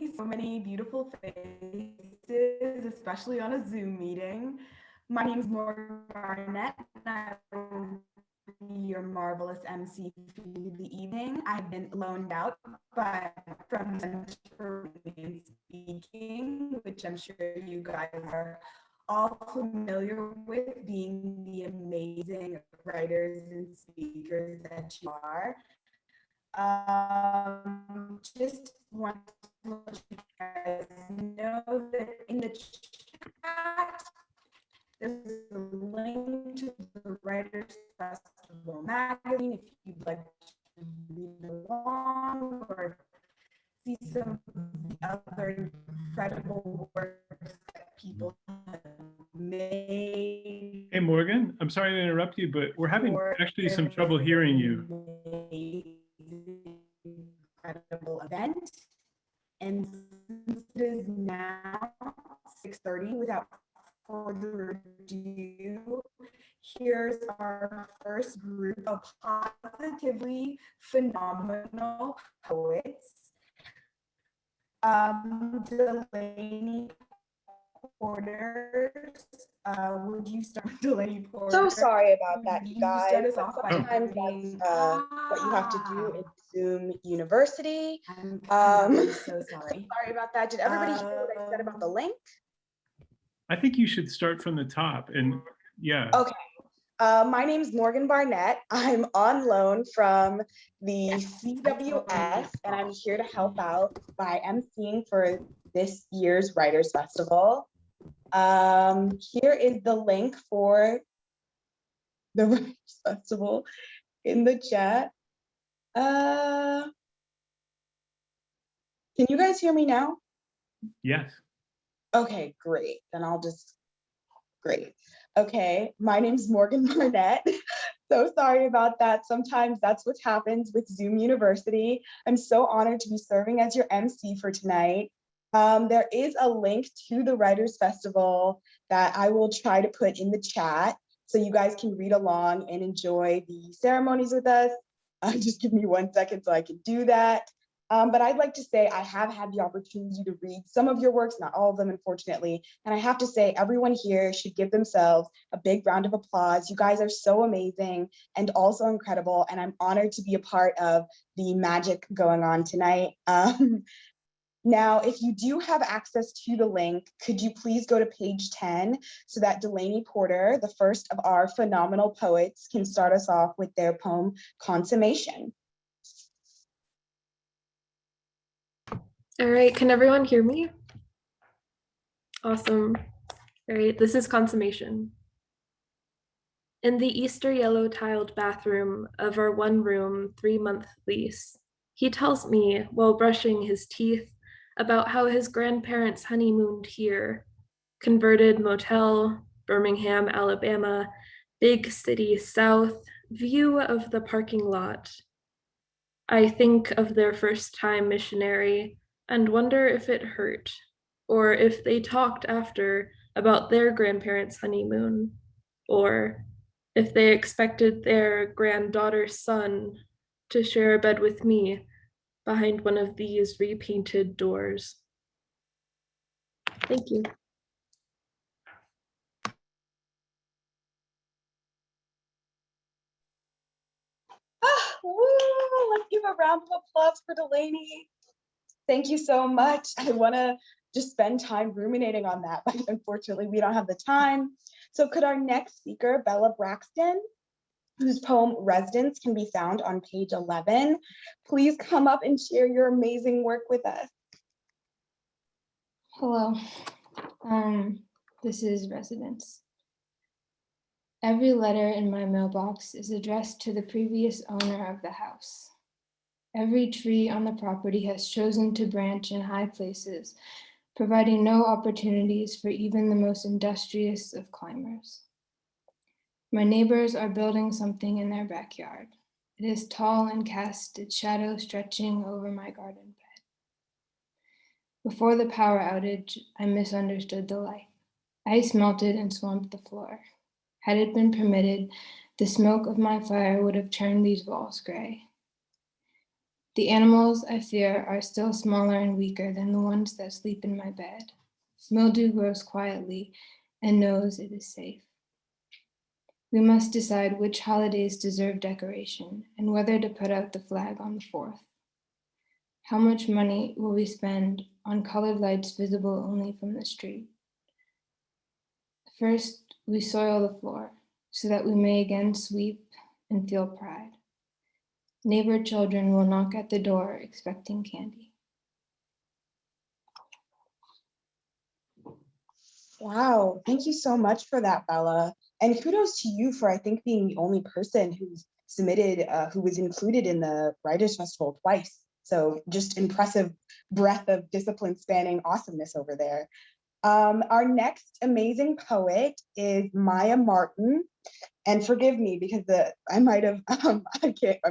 see so many beautiful faces, especially on a Zoom meeting. My name is Morgan Barnett, and I will be your marvelous MC for the evening. I've been loaned out from the Center for Women Speaking, which I'm sure you guys are all familiar with, being the amazing writers and speakers that you are. Just want to let you guys know that in the chat, there's a link to the Writers Festival magazine if you'd like to read along or see some of the other incredible works that people have made. Hey, Morgan, I'm sorry to interrupt you, but we're having actually some trouble hearing you. Incredible event. And since it is now 6:30, without further ado, here's our first group of positively phenomenal poets. Delaney Porters, would you start with Delaney Porter? So sorry about that, you guys. Sometimes that's what you have to do in Zoom University. I'm so sorry. Sorry about that. Did everybody hear what I said about the link? I think you should start from the top and yeah. Okay. My name is Morgan Barnett. I'm on loan from the CWS, and I'm here to help out by emceeing for this year's Writers Festival. Here is the link for the Writers Festival in the chat. Can you guys hear me now? Yes. Okay, great. Then great. Okay, my name's Morgan Barnett. So sorry about that. Sometimes that's what happens with Zoom University. I'm so honored to be serving as your MC for tonight. There is a link to the Writers Festival that I will try to put in the chat so you guys can read along and enjoy the ceremonies with us. Just give me 1 second so I can do that. But I'd like to say I have had the opportunity to read some of your works, not all of them, unfortunately. And I have to say everyone here should give themselves a big round of applause. You guys are so amazing and also incredible. And I'm honored to be a part of the magic going on tonight. Now, if you do have access to the link, could you please go to page 10 so that Delaney Porter, the first of our phenomenal poets, can start us off with their poem, Consummation. All right, can everyone hear me? Awesome. All right, this is Consummation. In the Easter yellow tiled bathroom of our 1-room, 3-month lease, he tells me while brushing his teeth about how his grandparents honeymooned here, converted motel, Birmingham, Alabama, big city south, view of the parking lot. I think of their first time missionary and wonder if it hurt, or if they talked after about their grandparents' honeymoon, or if they expected their granddaughter's son to share a bed with me behind one of these repainted doors. Thank you. Let's give a round of applause for Delaney. Thank you so much. I want to just spend time ruminating on that, but unfortunately we don't have the time. So could our next speaker, Bella Braxton, whose poem Residence can be found on page 11, please come up and share your amazing work with us. Hello, this is Residence. Every letter in my mailbox is addressed to the previous owner of the house. Every tree on the property has chosen to branch in high places, providing no opportunities for even the most industrious of climbers. My neighbors are building something in their backyard. It is tall and casts its shadow stretching over my garden bed. Before the power outage, I misunderstood the light. Ice melted and swamped the floor. Had it been permitted, the smoke of my fire would have turned these walls gray. The animals, I fear, are still smaller and weaker than the ones that sleep in my bed. Mildew grows quietly and knows it is safe. We must decide which holidays deserve decoration and whether to put out the flag on the 4th. How much money will we spend on colored lights visible only from the street? First, we soil the floor so that we may again sweep and feel pride. Neighbor children will knock at the door expecting candy. Wow, thank you so much for that, Bella. And kudos to you for, I think, being the only person who's submitted, who was included in the Writers' Festival twice. So just impressive breadth of discipline spanning awesomeness over there. Our next amazing poet is Maya Martin. And forgive me because I might have, I'm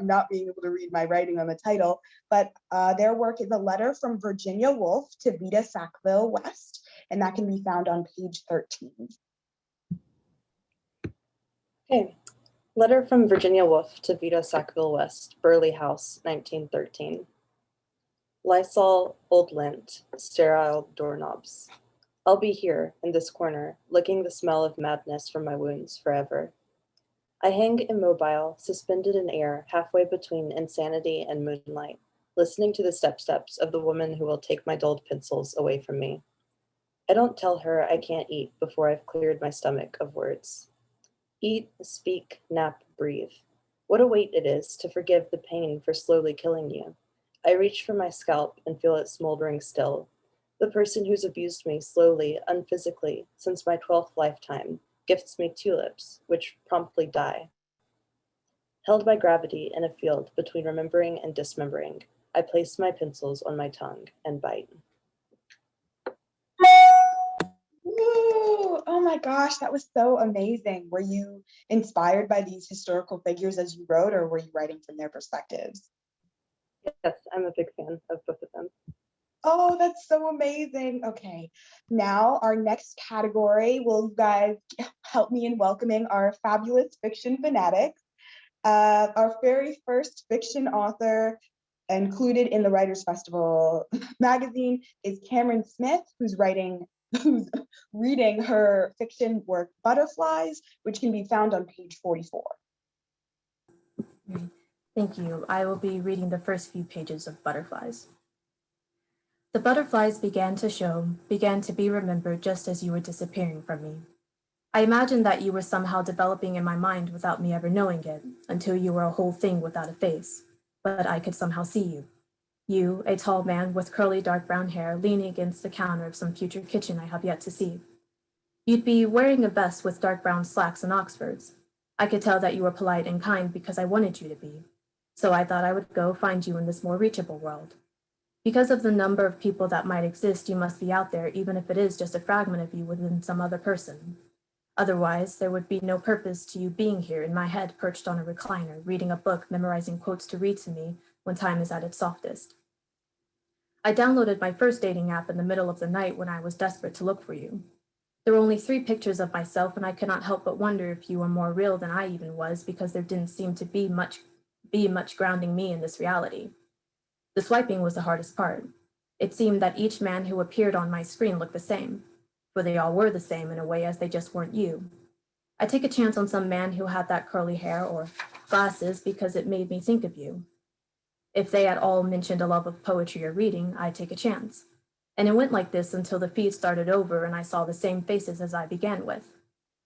not being able to read my writing on the title, but their work is a letter from Virginia Woolf to Vita Sackville West, and that can be found on page 13. Okay, letter from Virginia Woolf to Vita Sackville West, Burley House, 1913. Lysol, old lint, sterile doorknobs. I'll be here, in this corner, licking the smell of madness from my wounds forever. I hang immobile, suspended in air, halfway between insanity and moonlight, listening to the steps of the woman who will take my dulled pencils away from me. I don't tell her I can't eat before I've cleared my stomach of words. Eat, speak, nap, breathe. What a weight it is to forgive the pain for slowly killing you. I reach for my scalp and feel it smoldering still. The person who's abused me slowly, unphysically, since my 12th lifetime, gifts me tulips, which promptly die. Held by gravity in a field between remembering and dismembering, I place my pencils on my tongue and bite. Woo! Oh my gosh, that was so amazing. Were you inspired by these historical figures as you wrote, or were you writing from their perspectives? Yes, I'm a big fan of both of them. Oh, that's so amazing. Okay, now our next category, will you guys help me in welcoming our fabulous fiction fanatics? Our very first fiction author included in the Writers' Festival magazine is Camryn Smith, who's reading her fiction work Butterflies, which can be found on page 44. Thank you. I will be reading the first few pages of Butterflies. The butterflies began to be remembered just as you were disappearing from me. I imagined that you were somehow developing in my mind without me ever knowing it, until you were a whole thing without a face. But I could somehow see you. You, a tall man with curly dark brown hair, leaning against the counter of some future kitchen I have yet to see. You'd be wearing a vest with dark brown slacks and Oxfords. I could tell that you were polite and kind because I wanted you to be. So I thought I would go find you in this more reachable world. Because of the number of people that might exist, you must be out there, even if it is just a fragment of you within some other person. Otherwise, there would be no purpose to you being here in my head, perched on a recliner, reading a book, memorizing quotes to read to me when time is at its softest. I downloaded my first dating app in the middle of the night when I was desperate to look for you. There were only 3 pictures of myself, and I could not help but wonder if you were more real than I even was, because there didn't seem to be much grounding me in this reality. The swiping was the hardest part. It seemed that each man who appeared on my screen looked the same, for they all were the same in a way, as they just weren't you. I take a chance on some man who had that curly hair or glasses because it made me think of you. If they at all mentioned a love of poetry or reading, I'd take a chance. And it went like this until the feed started over and I saw the same faces as I began with.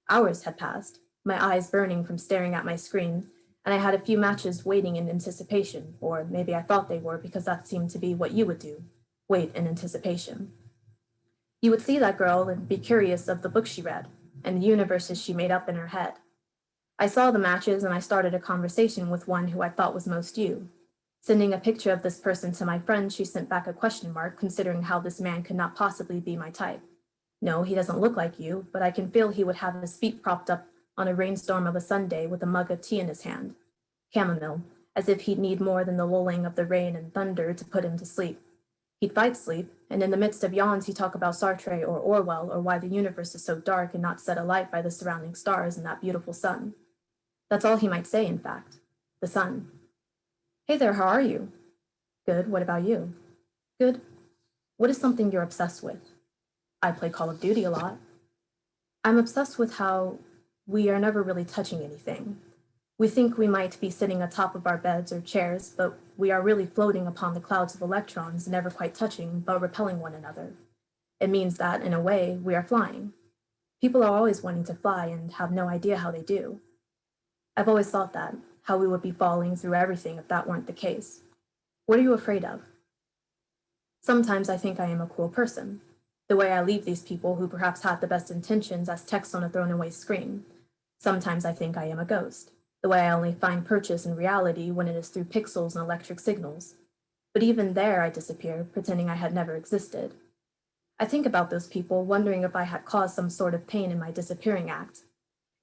Hours had passed, my eyes burning from staring at my screen, and I had a few matches waiting in anticipation, or maybe I thought they were because that seemed to be what you would do, wait in anticipation. You would see that girl and be curious of the books she read, and the universes she made up in her head. I saw the matches and I started a conversation with one who I thought was most you. Sending a picture of this person to my friend, she sent back a question mark, considering how this man could not possibly be my type. No, he doesn't look like you, but I can feel he would have his feet propped up on a rainstorm of a Sunday with a mug of tea in his hand. Chamomile, as if he'd need more than the lulling of the rain and thunder to put him to sleep. He'd fight sleep, and in the midst of yawns he'd talk about Sartre or Orwell, or why the universe is so dark and not set alight by the surrounding stars and that beautiful sun. That's all he might say, in fact. The sun. Hey there, how are you? Good, what about you? Good. What is something you're obsessed with? I play Call of Duty a lot. I'm obsessed with how we are never really touching anything. We think we might be sitting atop of our beds or chairs, but we are really floating upon the clouds of electrons, never quite touching, but repelling one another. It means that, in a way, we are flying. People are always wanting to fly and have no idea how they do. I've always thought that, how we would be falling through everything if that weren't the case. What are you afraid of? Sometimes I think I am a cruel person, the way I leave these people who perhaps had the best intentions as text on a thrown-away screen. Sometimes I think I am a ghost, the way I only find purchase in reality when it is through pixels and electric signals. But even there I disappear, pretending I had never existed. I think about those people, wondering if I had caused some sort of pain in my disappearing act.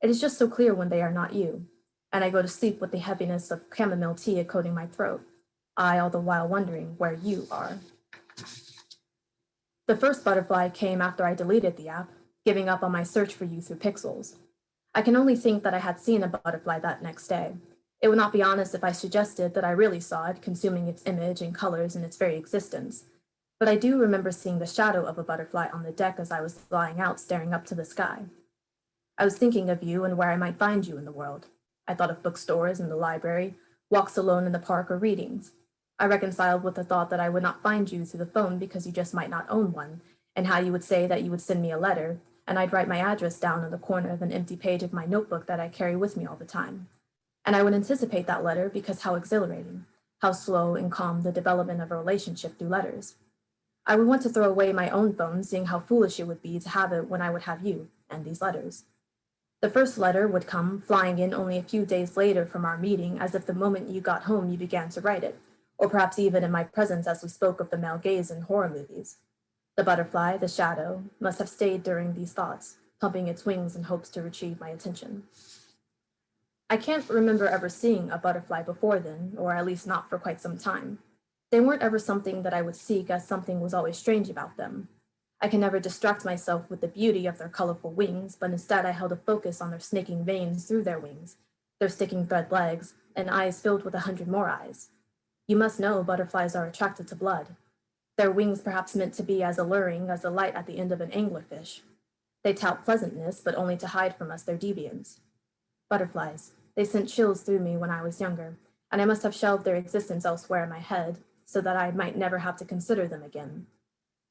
It is just so clear when they are not you, and I go to sleep with the heaviness of chamomile tea coating my throat, I all the while wondering where you are. The first butterfly came after I deleted the app, giving up on my search for you through pixels. I can only think that I had seen a butterfly that next day. It would not be honest if I suggested that I really saw it, consuming its image and colors and its very existence. But I do remember seeing the shadow of a butterfly on the deck as I was lying out staring up to the sky. I was thinking of you and where I might find you in the world. I thought of bookstores and the library, walks alone in the park, or readings. I reconciled with the thought that I would not find you through the phone because you just might not own one, and how you would say that you would send me a letter, and I'd write my address down on the corner of an empty page of my notebook that I carry with me all the time. And I would anticipate that letter because how exhilarating, how slow and calm the development of a relationship through letters. I would want to throw away my own phone, seeing how foolish it would be to have it when I would have you and these letters. The first letter would come, flying in only a few days later from our meeting, as if the moment you got home you began to write it, or perhaps even in my presence as we spoke of the male gaze in horror movies. The butterfly, the shadow, must have stayed during these thoughts, pumping its wings in hopes to retrieve my attention. I can't remember ever seeing a butterfly before then, or at least not for quite some time. They weren't ever something that I would seek, as something was always strange about them. I can never distract myself with the beauty of their colorful wings, but instead I held a focus on their snaking veins through their wings, their sticking thread legs, and eyes filled with 100 more eyes. You must know butterflies are attracted to blood. Their wings perhaps meant to be as alluring as the light at the end of an anglerfish. They tout pleasantness, but only to hide from us their deviance. Butterflies, they sent chills through me when I was younger, and I must have shelved their existence elsewhere in my head, so that I might never have to consider them again.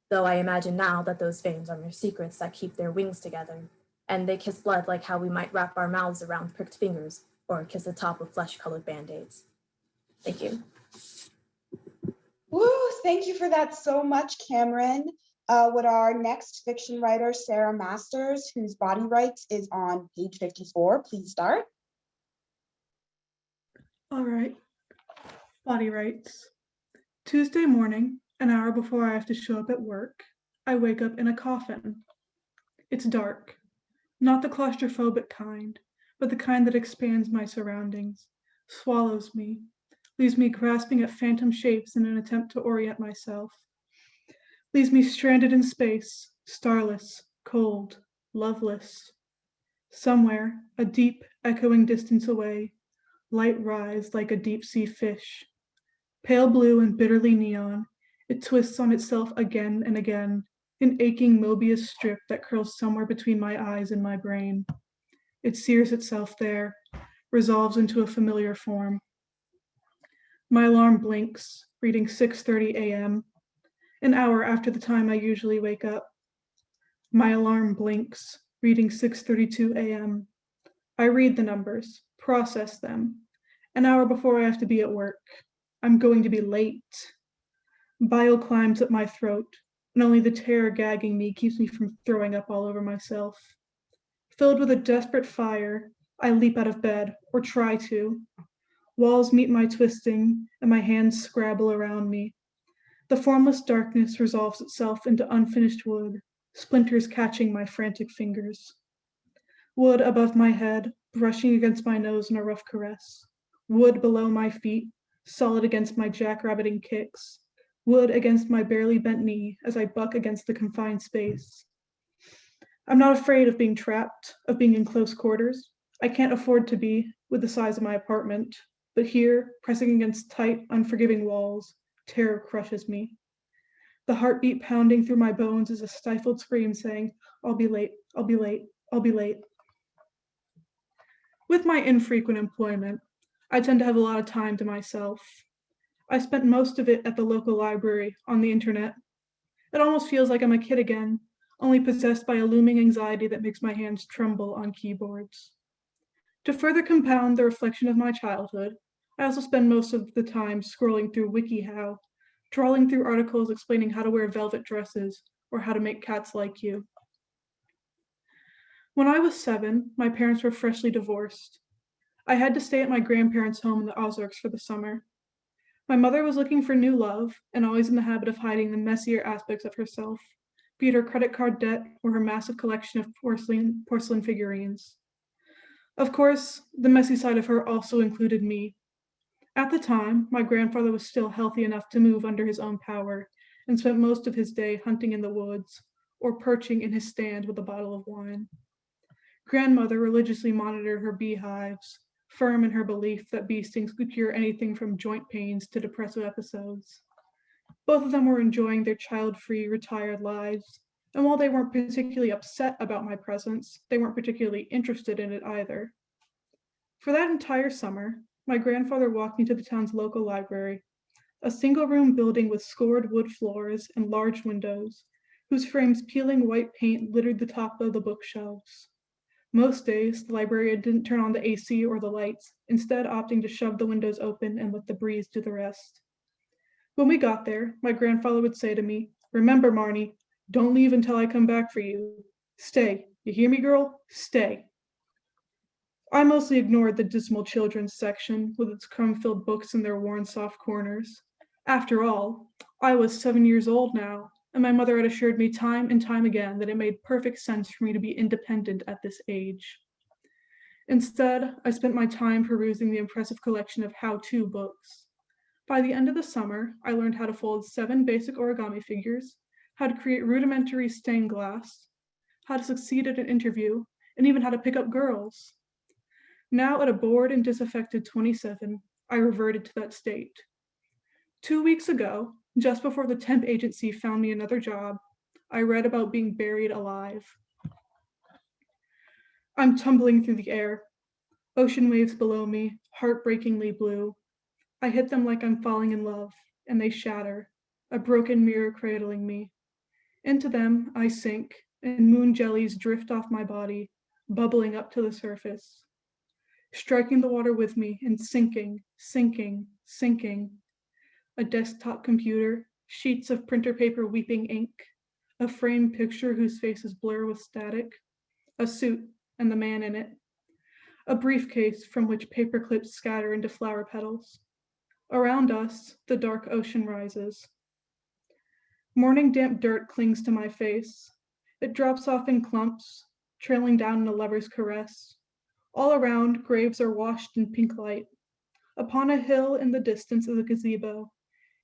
Though I imagine now that those veins are mere secrets that keep their wings together, and they kiss blood like how we might wrap our mouths around pricked fingers, or kiss the top of flesh-colored band-aids. Thank you. Woo, thank you for that so much, Camryn. Would our next fiction writer, Sara Masters, whose body rights is on page 54, please start? All right. Body rights. Tuesday morning, an hour before I have to show up at work, I wake up in a coffin. It's dark, not the claustrophobic kind, but the kind that expands my surroundings, swallows me, leaves me grasping at phantom shapes in an attempt to orient myself, leaves me stranded in space, starless, cold, loveless. Somewhere, a deep, echoing distance away, light rise like a deep-sea fish. Pale blue and bitterly neon, it twists on itself again and again, an aching Mobius strip that curls somewhere between my eyes and my brain. It sears itself there, resolves into a familiar form. My alarm blinks, reading 6:30 a.m., an hour after the time I usually wake up. My alarm blinks, reading 6:32 a.m. I read the numbers, process them, an hour before I have to be at work. I'm going to be late. Bile climbs up my throat, and only the terror gagging me keeps me from throwing up all over myself. Filled with a desperate fire, I leap out of bed, or try to. Walls meet my twisting, and my hands scrabble around me. The formless darkness resolves itself into unfinished wood, splinters catching my frantic fingers. Wood above my head, brushing against my nose in a rough caress. Wood below my feet, solid against my jackrabbiting kicks. Wood against my barely bent knee as I buck against the confined space. I'm not afraid of being trapped, of being in close quarters. I can't afford to be, with the size of my apartment. But here, pressing against tight, unforgiving walls, Terror crushes me. The heartbeat pounding through my bones is a stifled scream saying, I'll be late, I'll be late, I'll be late. With my infrequent employment, I tend to have a lot of time to myself. I spent most of it at the local library on the internet. It almost feels like I'm a kid again, only possessed by a looming anxiety that makes my hands tremble on keyboards. To further compound the reflection of my childhood, I also spend most of the time scrolling through WikiHow, trawling through articles explaining how to wear velvet dresses or how to make cats like you. When I was 7, my parents were freshly divorced. I had to stay at my grandparents' home in the Ozarks for the summer. My mother was looking for new love and always in the habit of hiding the messier aspects of herself, be it her credit card debt or her massive collection of porcelain figurines. Of course, the messy side of her also included me. At the time, my grandfather was still healthy enough to move under his own power and spent most of his day hunting in the woods or perching in his stand with a bottle of wine. Grandmother religiously monitored her beehives, firm in her belief that bee stings could cure anything from joint pains to depressive episodes. Both of them were enjoying their child-free, retired lives, and while they weren't particularly upset about my presence, they weren't particularly interested in it either. For that entire summer, my grandfather walked me to the town's local library, a single-room building with scored wood floors and large windows, whose frames peeling white paint littered the top of the bookshelves. Most days, the librarian didn't turn on the AC or the lights, instead opting to shove the windows open and let the breeze do the rest. When we got there, my grandfather would say to me, "Remember, Marnie, don't leave until I come back for you. Stay. You hear me, girl? Stay." I mostly ignored the dismal children's section with its crumb-filled books in their worn soft corners. After all, I was 7 years old now, and my mother had assured me time and time again that it made perfect sense for me to be independent at this age. Instead, I spent my time perusing the impressive collection of how-to books. By the end of the summer, I learned how to fold 7 basic origami figures, how to create rudimentary stained glass, how to succeed at an interview, and even how to pick up girls. Now at a bored and disaffected 27, I reverted to that state. 2 weeks ago, just before the temp agency found me another job, I read about being buried alive. I'm tumbling through the air. Ocean waves below me, heartbreakingly blue. I hit them like I'm falling in love, and they shatter, a broken mirror cradling me. Into them, I sink, and moon jellies drift off my body, bubbling up to the surface. Striking the water with me and sinking, sinking, sinking. A desktop computer, sheets of printer paper weeping ink, a framed picture whose faces blur with static, a suit and the man in it, a briefcase from which paper clips scatter into flower petals. Around us, the dark ocean rises. Morning damp dirt clings to my face. It drops off in clumps, trailing down in a lover's caress. All around, graves are washed in pink light. Upon a hill in the distance is a gazebo,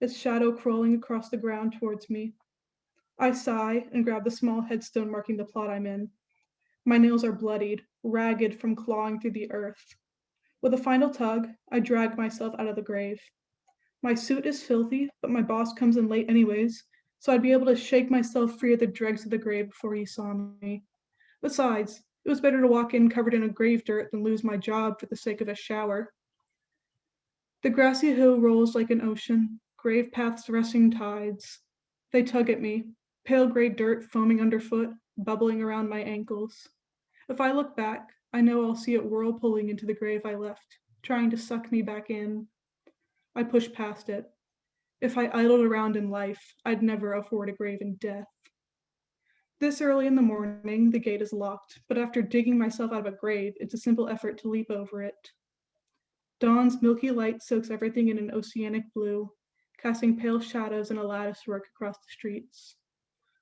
its shadow crawling across the ground towards me. I sigh and grab the small headstone marking the plot I'm in. My nails are bloodied, ragged from clawing through the earth. With a final tug, I drag myself out of the grave. My suit is filthy, but my boss comes in late anyways, so I'd be able to shake myself free of the dregs of the grave before he saw me. Besides, it was better to walk in covered in a grave dirt than lose my job for the sake of a shower. The grassy hill rolls like an ocean, grave paths rushing tides. They tug at me, pale gray dirt foaming underfoot, bubbling around my ankles. If I look back, I know I'll see it whirlpooling into the grave I left, trying to suck me back in. I push past it. If I idled around in life, I'd never afford a grave in death. This early in the morning, the gate is locked, but after digging myself out of a grave, it's a simple effort to leap over it. Dawn's milky light soaks everything in an oceanic blue, casting pale shadows in a latticework across the streets.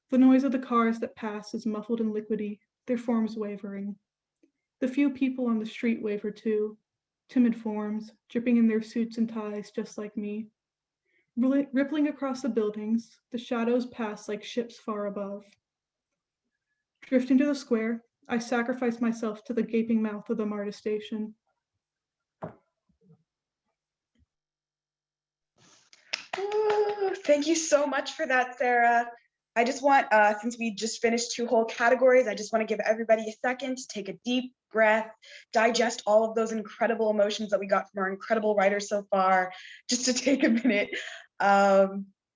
The noise of the cars that pass is muffled and liquidy, their forms wavering. The few people on the street waver too, timid forms, dripping in their suits and ties just like me. Rippling across the buildings, the shadows pass like ships far above. Drifting to the square, I sacrifice myself to the gaping mouth of the MARTA station. Thank you so much for that, Sarah. I just want, since we just finished 2 whole categories, I just want to give everybody a second to take a deep breath, digest all of those incredible emotions that we got from our incredible writers so far, just to take a minute.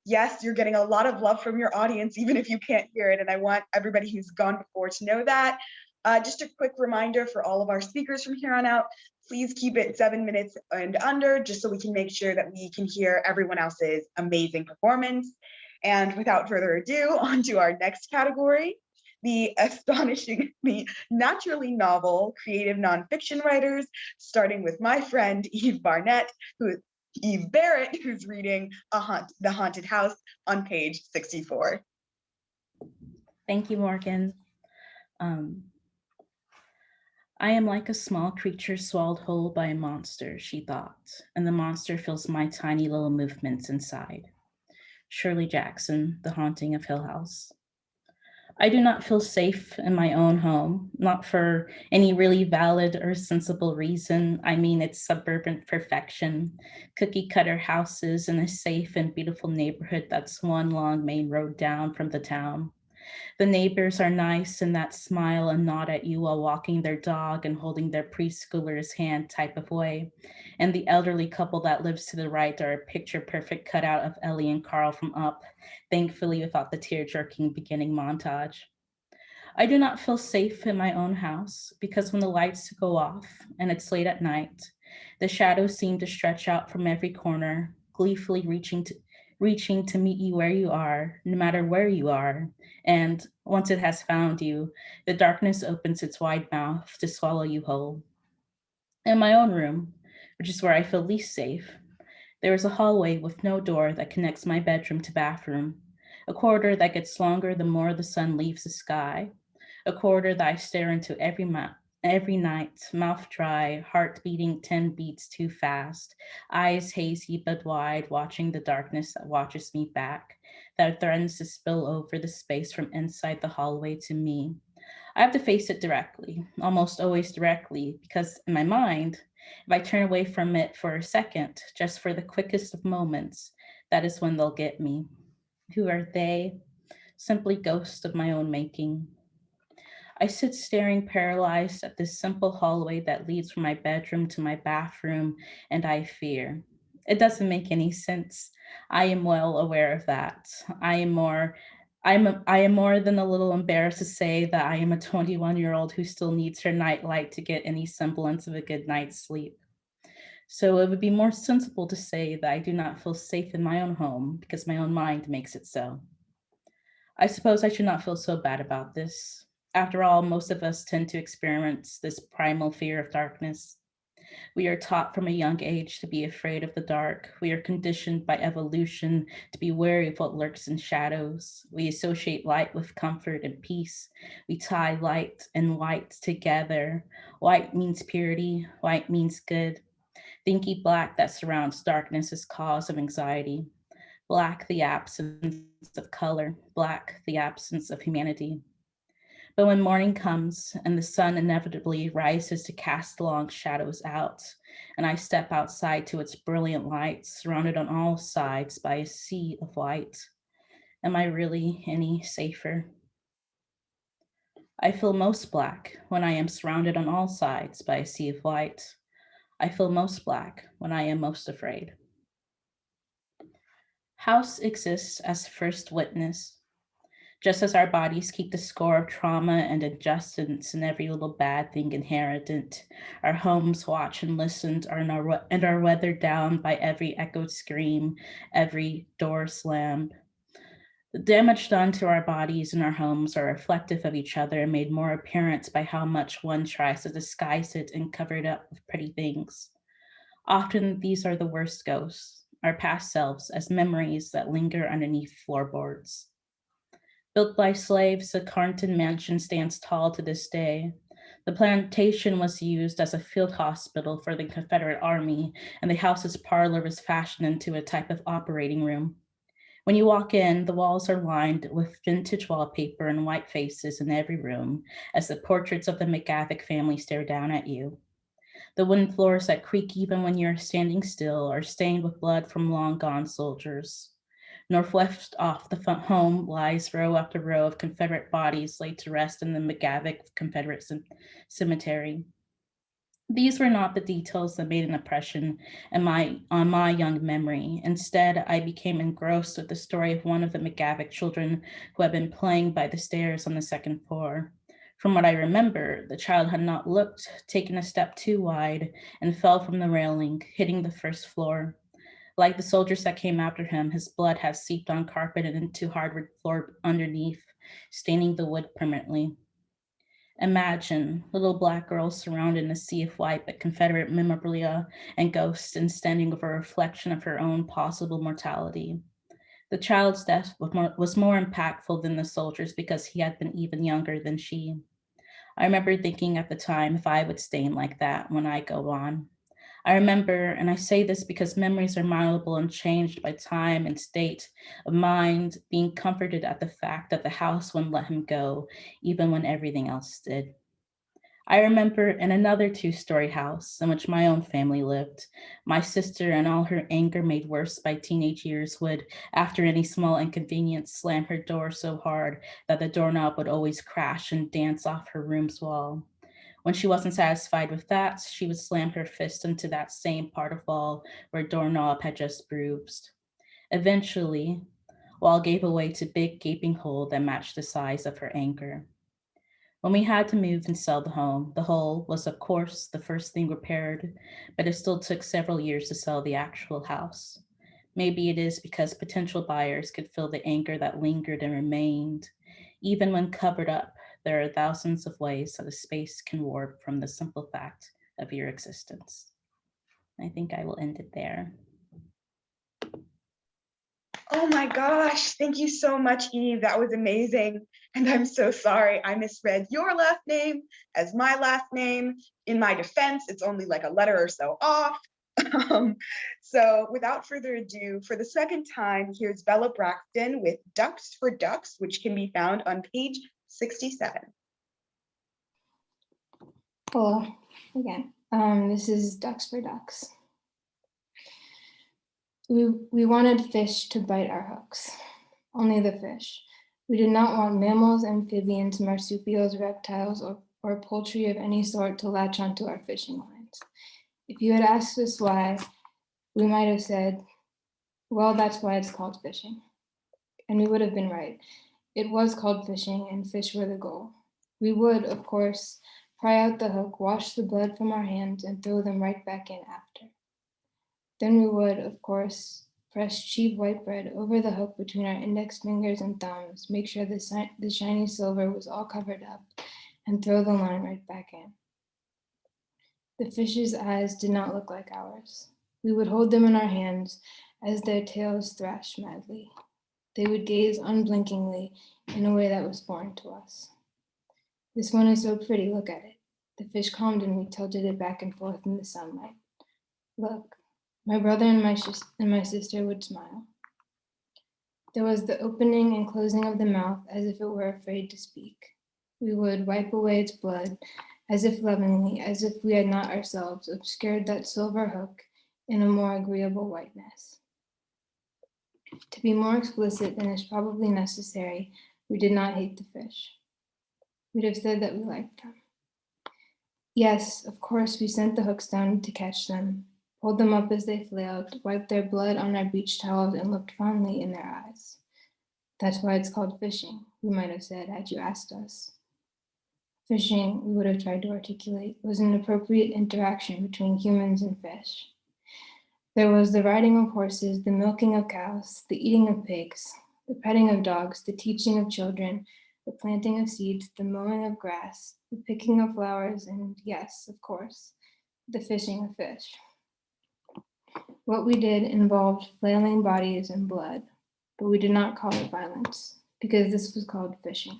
Yes, you're getting a lot of love from your audience, even if you can't hear it. And I want everybody who's gone before to know that. Just a quick reminder for all of our speakers from here on out, please keep it 7 minutes and under, just so we can make sure that we can hear everyone else's amazing performance. And without further ado, on to our next category, the astonishingly naturally novel creative nonfiction writers, starting with my friend Eve Barrett, who's reading The Haunted House on page 64. Thank you, Morgan. I am like a small creature swallowed whole by a monster, she thought, and the monster feels my tiny little movements inside. Shirley Jackson, The Haunting of Hill House. I do not feel safe in my own home, not for any really valid or sensible reason. I mean, it's suburban perfection, cookie cutter houses in a safe and beautiful neighborhood that's one long main road down from the town. The neighbors are nice and that smile and nod at you while walking their dog and holding their preschooler's hand type of way. And the elderly couple that lives to the right are a picture perfect cutout of Ellie and Carl from Up, thankfully without the tear-jerking beginning montage. I do not feel safe in my own house because when the lights go off and it's late at night, the shadows seem to stretch out from every corner, gleefully reaching to meet you where you are, no matter where you are. And once it has found you, the darkness opens its wide mouth to swallow you whole. In my own room, which is where I feel least safe, there is a hallway with no door that connects my bedroom to bathroom, a corridor that gets longer the more the sun leaves the sky, a corridor that I stare into every night, mouth dry, heart beating 10 beats too fast, eyes hazy but wide, watching the darkness that watches me back, that threatens to spill over the space from inside the hallway to me. I have to face it directly, almost always directly, because in my mind, if I turn away from it for a second, just for the quickest of moments, that is when they'll get me. Who are they? Simply ghosts of my own making. I sit staring paralyzed at this simple hallway that leads from my bedroom to my bathroom, and I fear. It doesn't make any sense. I am well aware of that. I am more than a little embarrassed to say that I am a 21-year-old who still needs her nightlight to get any semblance of a good night's sleep. So it would be more sensible to say that I do not feel safe in my own home because my own mind makes it so. I suppose I should not feel so bad about this. After all, most of us tend to experience this primal fear of darkness. We are taught from a young age to be afraid of the dark. We are conditioned by evolution to be wary of what lurks in shadows. We associate light with comfort and peace. We tie light and white together. White means purity. White means good. The inky black that surrounds darkness is cause of anxiety. Black, the absence of color. Black, the absence of humanity. But when morning comes and the sun inevitably rises to cast long shadows out, and I step outside to its brilliant light, surrounded on all sides by a sea of white, am I really any safer? I feel most Black when I am surrounded on all sides by a sea of white. I feel most Black when I am most afraid. House exists as first witness. Just as our bodies keep the score of trauma and injustice and every little bad thing inherent, our homes watch and listen and are weathered down by every echoed scream, every door slammed. The damage done to our bodies and our homes are reflective of each other and made more apparent by how much one tries to disguise it and cover it up with pretty things. Often these are the worst ghosts, our past selves as memories that linger underneath floorboards. Built by slaves, the Carnton Mansion stands tall to this day. The plantation was used as a field hospital for the Confederate Army, and the house's parlor was fashioned into a type of operating room. When you walk in, the walls are lined with vintage wallpaper and white faces in every room as the portraits of the McGavick family stare down at you. The wooden floors that creak even when you're standing still are stained with blood from long gone soldiers. Northwest off the home lies row after row of Confederate bodies laid to rest in the McGavick Confederate Cemetery. These were not the details that made an impression on my young memory. Instead, I became engrossed with the story of one of the McGavick children who had been playing by the stairs on the second floor. From what I remember, the child had not looked, taken a step too wide, and fell from the railing, hitting the first floor. Like the soldiers that came after him, his blood had seeped on carpet and into hardwood floor underneath, staining the wood permanently. Imagine little Black girls surrounded in a sea of white but Confederate memorabilia and ghosts and standing over a reflection of her own possible mortality. The child's death was more impactful than the soldiers because he had been even younger than she. I remember thinking at the time if I would stain like that when I go on. I remember, and I say this because memories are malleable and changed by time and state of mind, being comforted at the fact that the house wouldn't let him go, even when everything else did. I remember in another two-story house in which my own family lived, my sister and all her anger made worse by teenage years would, after any small inconvenience, slam her door so hard that the doorknob would always crash and dance off her room's wall. When she wasn't satisfied with that, she would slam her fist into that same part of wall where doorknob had just bruised. Eventually, wall gave way to big gaping hole that matched the size of her anger. When we had to move and sell the hole was of course the first thing repaired, but it still took several years to sell the actual house. Maybe it is because potential buyers could feel the anger that lingered and remained. Even when covered up, there are thousands of ways that a space can warp from the simple fact of your existence. I think I will end it there. Oh my gosh, thank you so much, Eve. That was amazing. And I'm so sorry I misread your last name as my last name. In my defense, it's only like a letter or so off. So without further ado, for the second time, here's Bella Braxton with Ducks for Ducks, which can be found on page 67. Hello again. This is Ducks for Ducks. We wanted fish to bite our hooks, only the fish. We did not want mammals, amphibians, marsupials, reptiles, or poultry of any sort to latch onto our fishing lines. If you had asked us why, we might have said, well, that's why it's called fishing. And we would have been right. It was called fishing, and fish were the goal. We would, of course, pry out the hook, wash the blood from our hands, and throw them right back in after. Then we would, of course, press cheap white bread over the hook between our index fingers and thumbs, make sure the shiny silver was all covered up, and throw the line right back in. The fish's eyes did not look like ours. We would hold them in our hands as their tails thrashed madly. They would gaze unblinkingly in a way that was foreign to us. This one is so pretty, look at it. The fish calmed and we tilted it back and forth in the sunlight. Look. My brother and my sister would smile. There was the opening and closing of the mouth as if it were afraid to speak. We would wipe away its blood as if lovingly, as if we had not ourselves obscured that silver hook in a more agreeable whiteness. To be more explicit than is probably necessary, we did not hate the fish. We'd have said that we liked them. Yes, of course, we sent the hooks down to catch them, pulled them up as they flailed, wiped their blood on our beach towels, and looked fondly in their eyes. That's why it's called fishing, we might have said had you asked us. Fishing, we would have tried to articulate, was an appropriate interaction between humans and fish. There was the riding of horses, the milking of cows, the eating of pigs, the petting of dogs, the teaching of children, the planting of seeds, the mowing of grass, the picking of flowers, and yes, of course, the fishing of fish. What we did involved flailing bodies and blood, but we did not call it violence, because this was called fishing.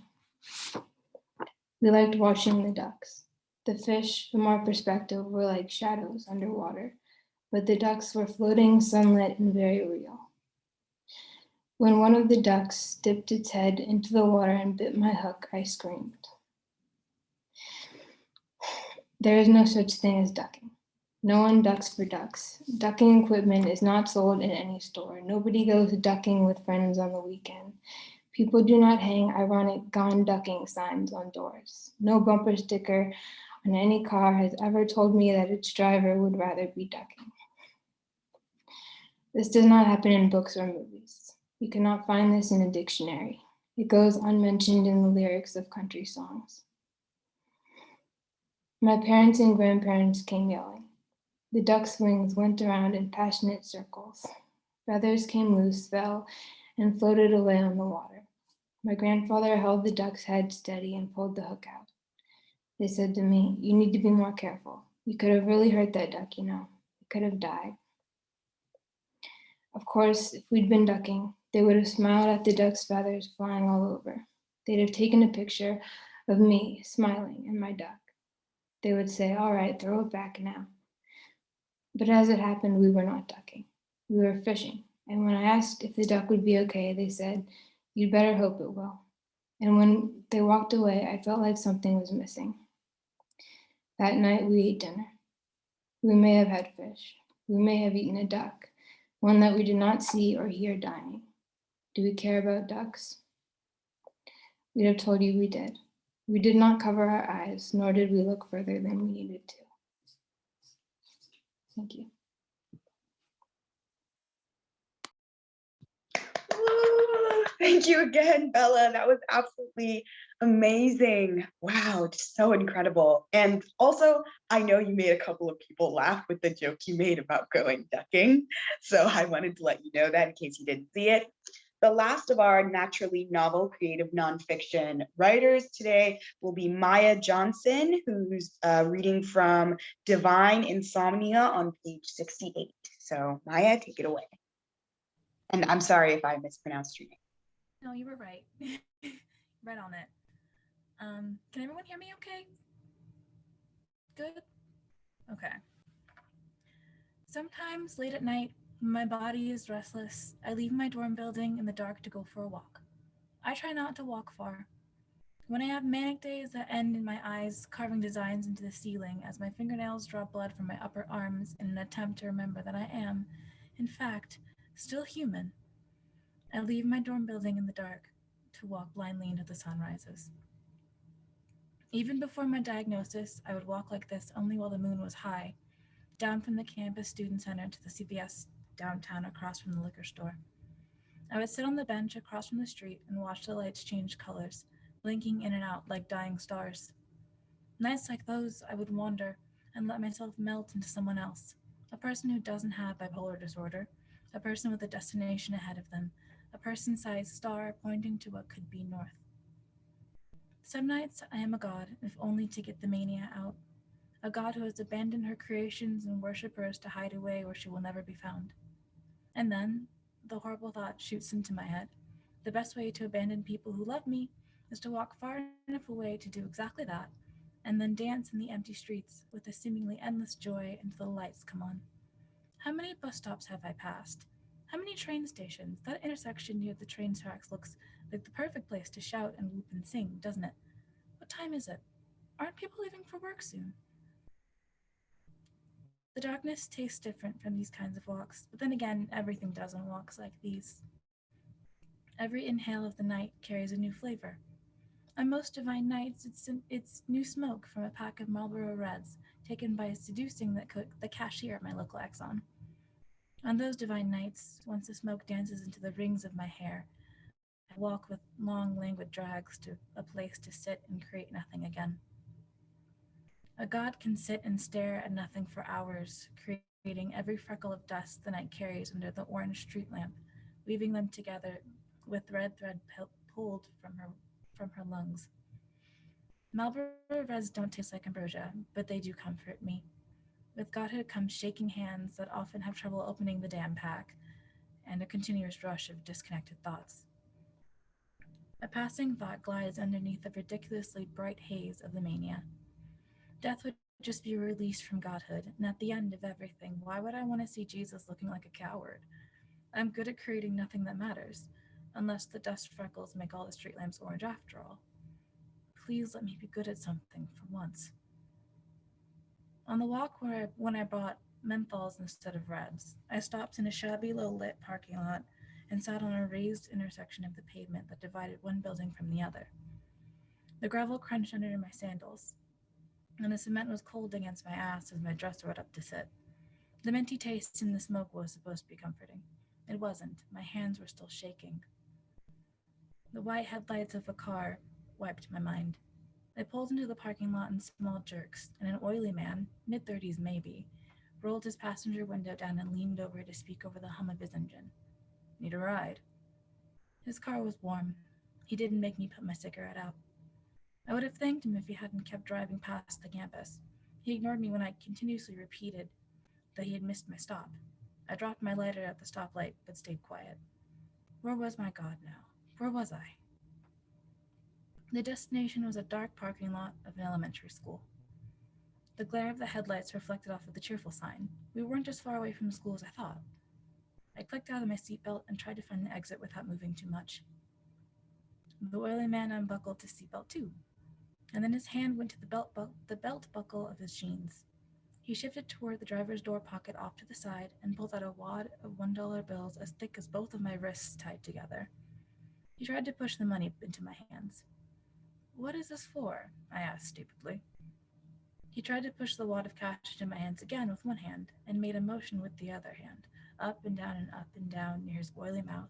We liked watching the ducks. The fish, from our perspective, were like shadows underwater, but the ducks were floating, sunlit, and very real. When one of the ducks dipped its head into the water and bit my hook, I screamed. There is no such thing as ducking. No one ducks for ducks. Ducking equipment is not sold in any store. Nobody goes ducking with friends on the weekend. People do not hang ironic "gone ducking" signs on doors. No bumper sticker on any car has ever told me that its driver would rather be ducking. This does not happen in books or movies. You cannot find this in a dictionary. It goes unmentioned in the lyrics of country songs. My parents and grandparents came yelling. The duck's wings went around in passionate circles. Feathers came loose, fell, and floated away on the water. My grandfather held the duck's head steady and pulled the hook out. They said to me, "You need to be more careful. You could have really hurt that duck, you know. It could have died." Of course, if we'd been ducking, they would have smiled at the duck's feathers flying all over. They'd have taken a picture of me smiling and my duck. They would say, "All right, throw it back now." But as it happened, we were not ducking. We were fishing. And when I asked if the duck would be okay, they said, "You'd better hope it will." And when they walked away, I felt like something was missing. That night we ate dinner. We may have had fish. We may have eaten a duck, one that we did not see or hear dying. Do we care about ducks? We'd have told you we did. We did not cover our eyes, nor did we look further than we needed to. Thank you. Thank you again, Bella. That was absolutely amazing. Wow, just so incredible. And also, I know you made a couple of people laugh with the joke you made about going ducking. So I wanted to let you know that in case you didn't see it. The last of our naturally novel creative nonfiction writers today will be Maya Johnson, who's reading from Divine Insomnia on page 68. So Maya, take it away. And I'm sorry if I mispronounced your name. No, you were right. Right on it. Can everyone hear me okay? Good? Okay. Sometimes late at night, when my body is restless, I leave my dorm building in the dark to go for a walk. I try not to walk far. When I have manic days that end in my eyes carving designs into the ceiling as my fingernails draw blood from my upper arms in an attempt to remember that I am, in fact, still human, I leave my dorm building in the dark to walk blindly into the sunrises. Even before my diagnosis, I would walk like this only while the moon was high, down from the campus student center to the CVS downtown across from the liquor store. I would sit on the bench across from the street and watch the lights change colors, blinking in and out like dying stars. Nights like those, I would wander and let myself melt into someone else, a person who doesn't have bipolar disorder, a person with a destination ahead of them, a person-sized star pointing to what could be north. Some nights I am a god, if only to get the mania out, a god who has abandoned her creations and worshippers to hide away where she will never be found. And then, the horrible thought shoots into my head. The best way to abandon people who love me is to walk far enough away to do exactly that, and then dance in the empty streets with a seemingly endless joy until the lights come on. How many bus stops have I passed? How many train stations? That intersection near the train tracks looks like the perfect place to shout and whoop and sing, doesn't it? What time is it? Aren't people leaving for work soon? The darkness tastes different from these kinds of walks, but then again, everything does on walks like these. Every inhale of the night carries a new flavor. On most divine nights, it's new smoke from a pack of Marlboro Reds taken by a seducing the cashier at my local Exxon. On those divine nights, once the smoke dances into the rings of my hair, I walk with long, languid drags to a place to sit and create nothing again. A god can sit and stare at nothing for hours, creating every freckle of dust the night carries under the orange street lamp, weaving them together with red thread pulled from her lungs. Marlboro Reds don't taste like ambrosia, but they do comfort me. With godhood comes shaking hands that often have trouble opening the damn pack, and a continuous rush of disconnected thoughts. A passing thought glides underneath the ridiculously bright haze of the mania. Death would just be released from godhood, and at the end of everything, why would I want to see Jesus looking like a coward? I'm good at creating nothing that matters, unless the dust freckles make all the street lamps orange after all. Please let me be good at something for once. On the walk when I bought menthols instead of reds, I stopped in a shabby, low-lit parking lot and sat on a raised intersection of the pavement that divided one building from the other. The gravel crunched under my sandals, and the cement was cold against my ass as my dress rolled up to sit. The minty taste in the smoke was supposed to be comforting. It wasn't. My hands were still shaking. The white headlights of a car wiped my mind. I pulled into the parking lot in small jerks, and an oily man, mid-30s maybe, rolled his passenger window down and leaned over to speak over the hum of his engine. Need a ride? His car was warm. He didn't make me put my cigarette out. I would have thanked him if he hadn't kept driving past the campus. He ignored me when I continuously repeated that he had missed my stop. I dropped my lighter at the stoplight, but stayed quiet. Where was my God now? Where was I? The destination was a dark parking lot of an elementary school. The glare of the headlights reflected off of the cheerful sign. We weren't as far away from the school as I thought. I clicked out of my seatbelt and tried to find the exit without moving too much. The oily man unbuckled his seatbelt too, and then his hand went to the belt buckle of his jeans. He shifted toward the driver's door pocket off to the side and pulled out a wad of $1 bills as thick as both of my wrists tied together. He tried to push the money into my hands. What is this for? I asked stupidly. He tried to push the wad of cash into my hands again with one hand and made a motion with the other hand, up and down near his oily mouth,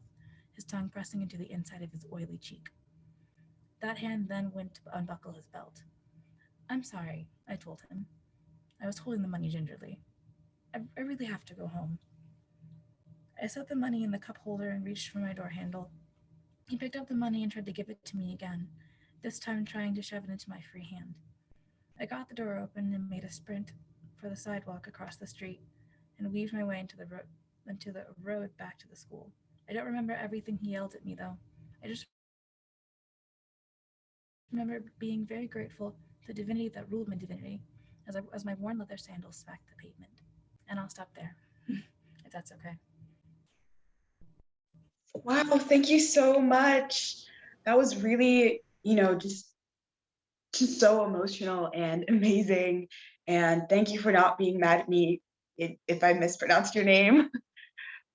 his tongue pressing into the inside of his oily cheek. That hand then went to unbuckle his belt. I'm sorry, I told him. I was holding the money gingerly. I really have to go home. I set the money in the cup holder and reached for my door handle. He picked up the money and tried to give it to me again, this time trying to shove it into my free hand. I got the door open and made a sprint for the sidewalk across the street and weaved my way into the road back to the school. I don't remember everything he yelled at me, though. I just remember being very grateful to the divinity that ruled my divinity as my worn leather sandals smacked the pavement. And I'll stop there, if that's okay. Wow, thank you so much. That was really, just so emotional and amazing. And thank you for not being mad at me if I mispronounced your name.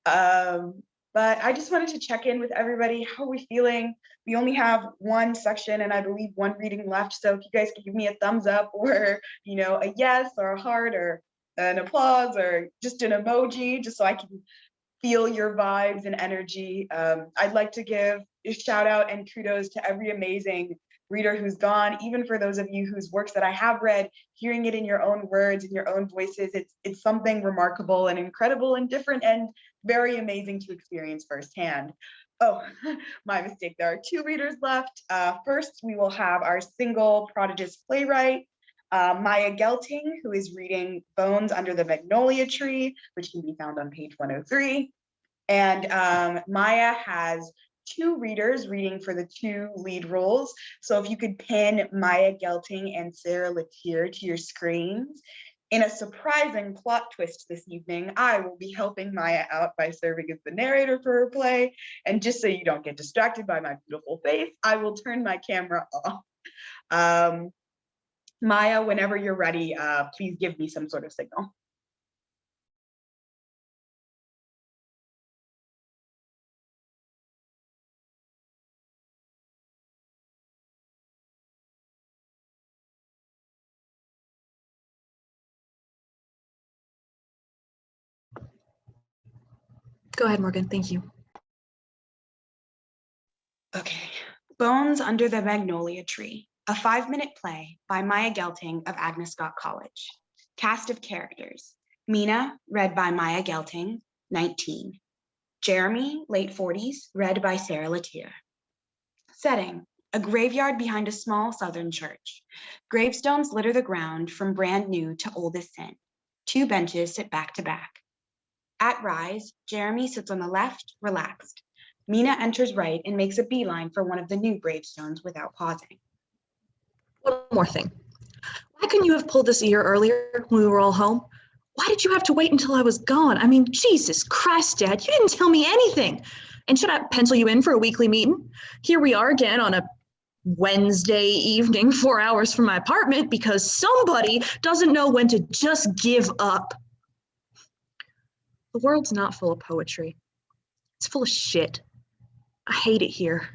But I just wanted to check in with everybody. How are we feeling? We only have one section and I believe one reading left. So if you guys could give me a thumbs up or, a yes or a heart or an applause or just an emoji, just so I can feel your vibes and energy. I'd like to give a shout out and kudos to every amazing reader who's gone, even for those of you whose works that I have read, hearing it in your own words, in your own voices, it's something remarkable and incredible and different and very amazing to experience firsthand. Oh, my mistake, there are 2 readers left. First, we will have our single prodigious playwright, Maya Gelting, who is reading Bones Under the Magnolia Tree, which can be found on page 103. And Maya has 2 readers reading for the 2 lead roles. So if you could pin Maya Gelting and Sara Latier to your screens. In a surprising plot twist this evening, I will be helping Maya out by serving as the narrator for her play. And just so you don't get distracted by my beautiful face, I will turn my camera off. Maya, whenever you're ready, please give me some sort of signal. Go ahead, Morgan. Thank you. Okay. Bones Under the Magnolia Tree, a 5-minute play by Maya Gelting of Agnes Scott College. Cast of characters. Mina, read by Maya Gelting, 19. Jeremy, late 40s, read by Sara Latier. Setting, a graveyard behind a small southern church. Gravestones litter the ground from brand new to old as sin. 2 benches sit back to back. At rise, Jeremy sits on the left, relaxed. Mina enters right and makes a beeline for one of the new gravestones without pausing. One more thing. Why couldn't you have pulled this a year earlier when we were all home? Why did you have to wait until I was gone? I mean, Jesus Christ, Dad, you didn't tell me anything. And should I pencil you in for a weekly meeting? Here we are again on a Wednesday evening 4 hours from my apartment because somebody doesn't know when to just give up. The world's not full of poetry. It's full of shit. I hate it here.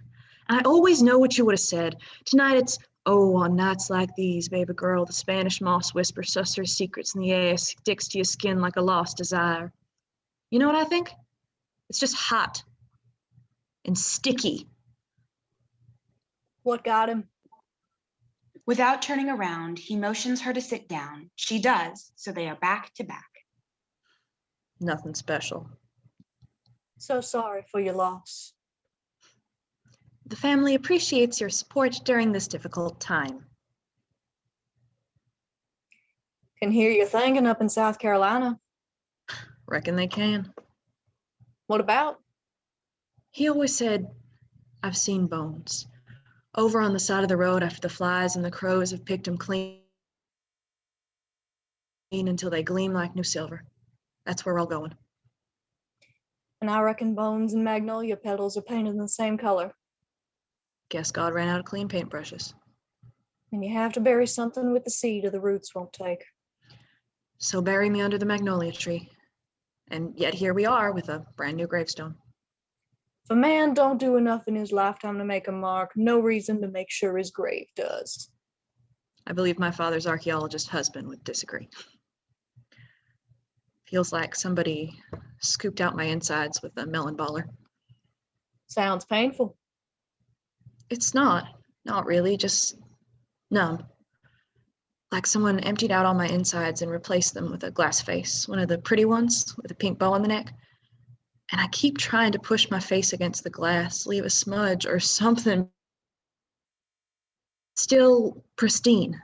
And I always know what you would have said. Tonight it's, oh, on nights like these, baby girl, the Spanish moss whispers sus her secrets in the air, sticks to your skin like a lost desire. You know what I think? It's just hot and sticky. What got him? Without turning around, he motions her to sit down. She does, so they are back to back. Nothing special. So sorry for your loss. The family appreciates your support during this difficult time. Can hear you thinking up in South Carolina. Reckon they can. What about? He always said, I've seen bones. Over on the side of the road after the flies and the crows have picked them clean until they gleam like new silver. That's where we're all going. And I reckon bones and magnolia petals are painted in the same color. Guess God ran out of clean paintbrushes. And you have to bury something with the seed or the roots won't take. So bury me under the magnolia tree. And yet here we are with a brand new gravestone. If a man don't do enough in his lifetime to make a mark, no reason to make sure his grave does. I believe my father's archaeologist husband would disagree. Feels like somebody scooped out my insides with a melon baller. Sounds painful. It's not really, just numb. Like someone emptied out all my insides and replaced them with a glass face, one of the pretty ones with a pink bow on the neck. And I keep trying to push my face against the glass, leave a smudge or something. Still pristine,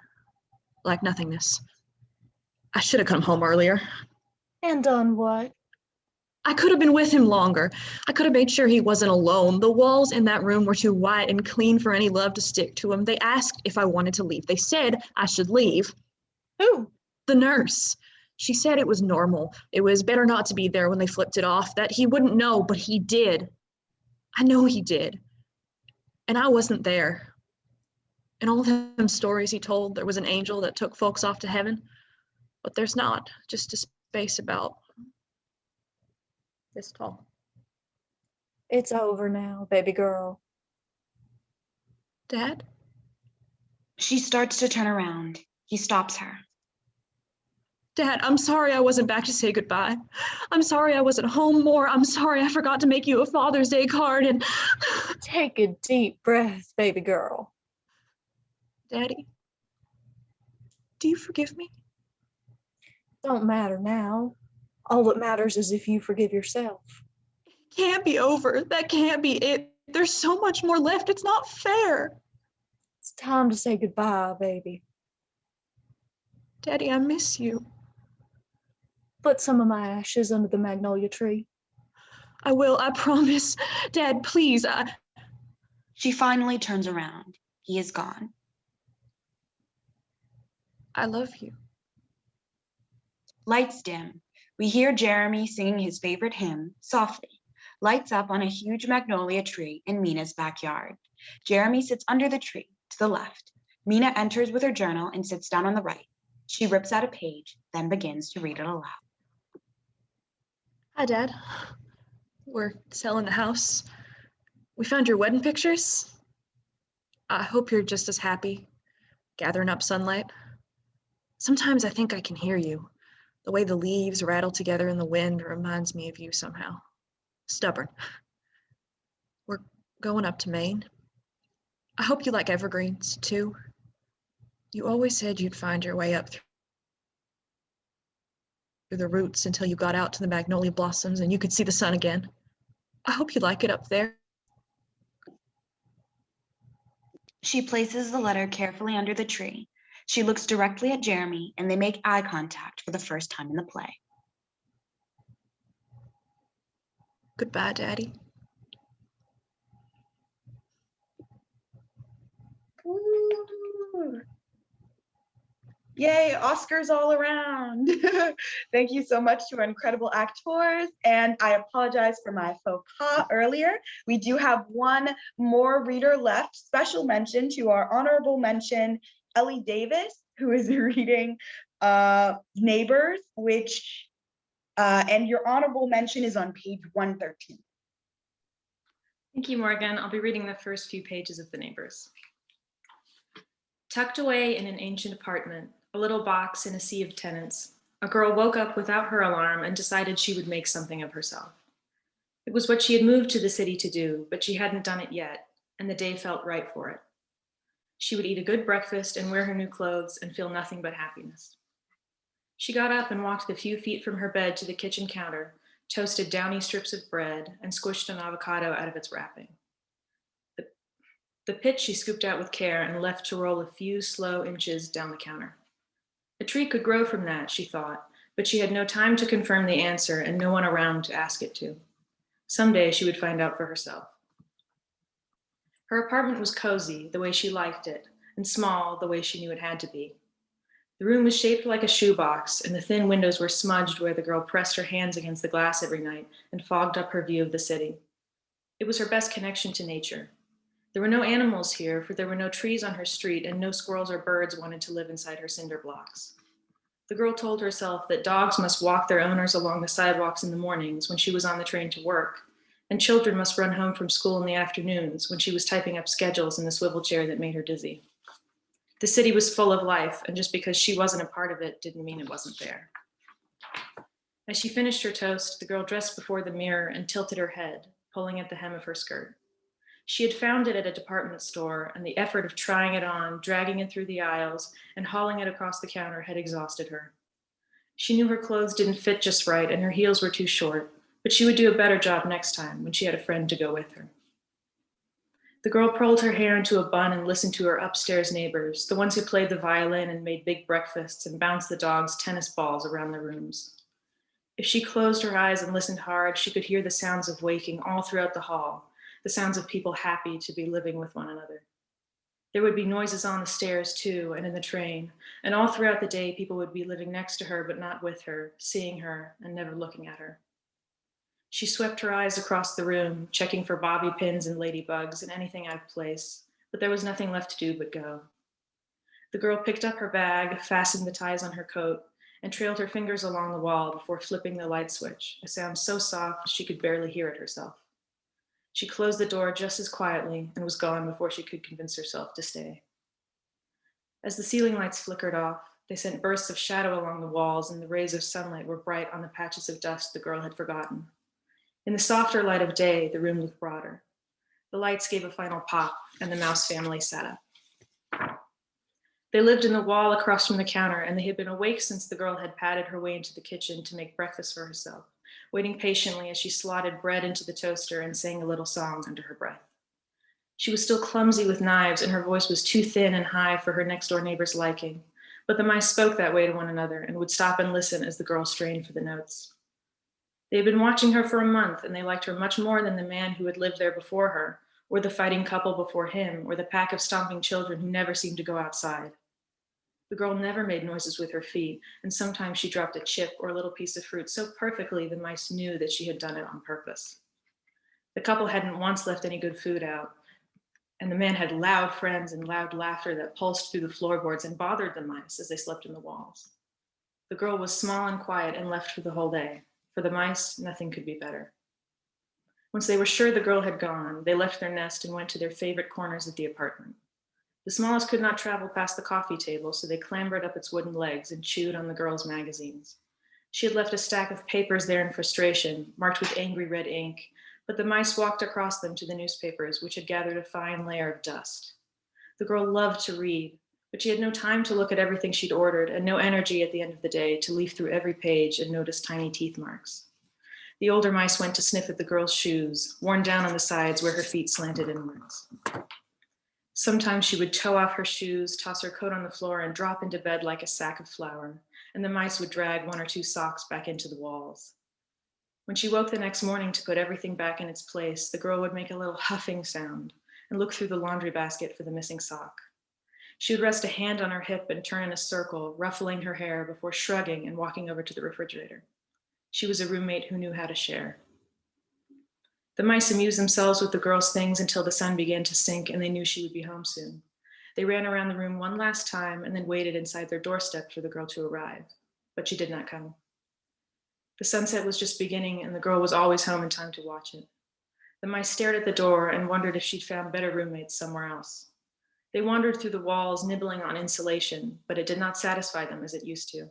like nothingness. I should have come home earlier. And done what? I could have been with him longer. I could have made sure he wasn't alone. The walls in that room were too white and clean for any love to stick to him. They asked if I wanted to leave. They said I should leave. Who? The nurse. She said it was normal. It was better not to be there when they flipped it off, that he wouldn't know, but he did. I know he did. And I wasn't there. In all them stories he told, there was an angel that took folks off to heaven. But there's not, just a space about this tall. It's over now, baby girl. Dad? She starts to turn around. He stops her. Dad, I'm sorry I wasn't back to say goodbye. I'm sorry I wasn't home more. I'm sorry I forgot to make you a Father's Day card and... Take a deep breath, baby girl. Daddy, do you forgive me? Don't matter now. All that matters is if you forgive yourself. It can't be over. That can't be it. There's so much more left. It's not fair. It's time to say goodbye, baby. Daddy, I miss you. Put some of my ashes under the magnolia tree. I will, I promise. Dad, please. She finally turns around. He is gone. I love you. Lights dim. We hear Jeremy singing his favorite hymn softly. Lights up on a huge magnolia tree in Mina's backyard. Jeremy sits under the tree to the left. Mina enters with her journal and sits down on the right. She rips out a page, then begins to read it aloud. Hi, Dad. We're selling the house. We found your wedding pictures. I hope you're just as happy, gathering up sunlight. Sometimes I think I can hear you. The way the leaves rattle together in the wind reminds me of you somehow. Stubborn. We're going up to Maine. I hope you like evergreens, too. You always said you'd find your way up through the roots until you got out to the magnolia blossoms and you could see the sun again. I hope you like it up there. She places the letter carefully under the tree. She looks directly at Jeremy and they make eye contact for the first time in the play. Goodbye, Daddy. Yay, Oscars all around. Thank you so much to our incredible actors. And I apologize for my faux pas earlier. We do have one more reader left. Special mention to our honorable mention, Ellie Davis, who is reading Neighbors, which, and your honorable mention is on page 113. Thank you, Morgan. I'll be reading the first few pages of The Neighbors. Tucked away in an ancient apartment, a little box in a sea of tenants, a girl woke up without her alarm and decided she would make something of herself. It was what she had moved to the city to do, but she hadn't done it yet, and the day felt right for it. She would eat a good breakfast and wear her new clothes and feel nothing but happiness. She got up and walked the few feet from her bed to the kitchen counter, toasted downy strips of bread, and squished an avocado out of its wrapping. The pit she scooped out with care and left to roll a few slow inches down the counter. A tree could grow from that, she thought, but she had no time to confirm the answer and no one around to ask it to. Someday she would find out for herself. Her apartment was cozy, the way she liked it, and small, the way she knew it had to be. The room was shaped like a shoebox, and the thin windows were smudged where the girl pressed her hands against the glass every night and fogged up her view of the city. It was her best connection to nature. There were no animals here, for there were no trees on her street, and no squirrels or birds wanted to live inside her cinder blocks. The girl told herself that dogs must walk their owners along the sidewalks in the mornings when she was on the train to work, and children must run home from school in the afternoons when she was typing up schedules in the swivel chair that made her dizzy. The city was full of life, and just because she wasn't a part of it didn't mean it wasn't there. As she finished her toast, the girl dressed before the mirror and tilted her head, pulling at the hem of her skirt. She had found it at a department store, and the effort of trying it on, dragging it through the aisles, and hauling it across the counter had exhausted her. She knew her clothes didn't fit just right, and her heels were too short, but she would do a better job next time when she had a friend to go with her. The girl curled her hair into a bun and listened to her upstairs neighbors, the ones who played the violin and made big breakfasts and bounced the dogs' tennis balls around the rooms. If she closed her eyes and listened hard, she could hear the sounds of waking all throughout the hall, the sounds of people happy to be living with one another. There would be noises on the stairs too, and in the train, and all throughout the day, people would be living next to her, but not with her, seeing her and never looking at her. She swept her eyes across the room, checking for bobby pins and ladybugs and anything out of place, but there was nothing left to do but go. The girl picked up her bag, fastened the ties on her coat, and trailed her fingers along the wall before flipping the light switch, a sound so soft she could barely hear it herself. She closed the door just as quietly and was gone before she could convince herself to stay. As the ceiling lights flickered off, they sent bursts of shadow along the walls, and the rays of sunlight were bright on the patches of dust the girl had forgotten. In the softer light of day, the room looked broader. The lights gave a final pop, and the mouse family sat up. They lived in the wall across from the counter, and they had been awake since the girl had padded her way into the kitchen to make breakfast for herself, waiting patiently as she slotted bread into the toaster and sang a little song under her breath. She was still clumsy with knives, and her voice was too thin and high for her next-door neighbor's liking, but the mice spoke that way to one another and would stop and listen as the girl strained for the notes. They had been watching her for a month, and they liked her much more than the man who had lived there before her, or the fighting couple before him, or the pack of stomping children who never seemed to go outside. The girl never made noises with her feet, and sometimes she dropped a chip or a little piece of fruit so perfectly the mice knew that she had done it on purpose. The couple hadn't once left any good food out, and the man had loud friends and loud laughter that pulsed through the floorboards and bothered the mice as they slept in the walls. The girl was small and quiet and left for the whole day. For the mice, nothing could be better. Once they were sure the girl had gone, they left their nest and went to their favorite corners of the apartment. The smallest could not travel past the coffee table, so they clambered up its wooden legs and chewed on the girl's magazines. She had left a stack of papers there in frustration, marked with angry red ink, but the mice walked across them to the newspapers, which had gathered a fine layer of dust. The girl loved to read, but she had no time to look at everything she'd ordered and no energy at the end of the day to leaf through every page and notice tiny teeth marks. The older mice went to sniff at the girl's shoes, worn down on the sides where her feet slanted inwards. Sometimes she would toe off her shoes, toss her coat on the floor, and drop into bed like a sack of flour, and the mice would drag one or two socks back into the walls. When she woke the next morning to put everything back in its place, the girl would make a little huffing sound and look through the laundry basket for the missing sock. She would rest a hand on her hip and turn in a circle, ruffling her hair before shrugging and walking over to the refrigerator. She was a roommate who knew how to share. The mice amused themselves with the girl's things until the sun began to sink and they knew she would be home soon. They ran around the room one last time and then waited inside their doorstep for the girl to arrive, but she did not come. The sunset was just beginning and the girl was always home in time to watch it. The mice stared at the door and wondered if she'd found better roommates somewhere else. They wandered through the walls, nibbling on insulation, but it did not satisfy them as it used to.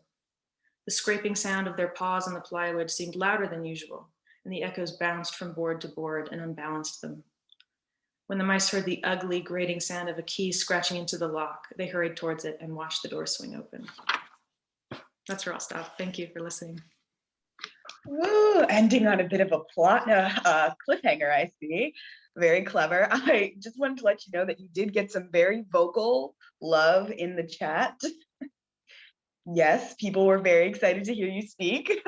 The scraping sound of their paws on the plywood seemed louder than usual, and the echoes bounced from board to board and unbalanced them. When the mice heard the ugly, grating sound of a key scratching into the lock, they hurried towards it and watched the door swing open. That's where I'll stop. Thank you for listening. Woo, ending on a bit of a plot, cliffhanger, I see. Very clever. I just wanted to let you know that you did get some very vocal love in the chat. Yes, people were very excited to hear you speak.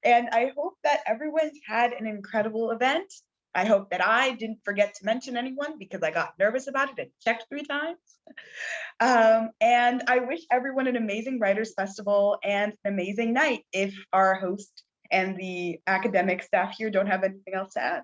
And I hope that everyone's had an incredible event. I hope that I didn't forget to mention anyone because I got nervous about it and checked 3 times. And I wish everyone an amazing Writers Festival and an amazing night if our host and the academic staff here don't have anything else to add.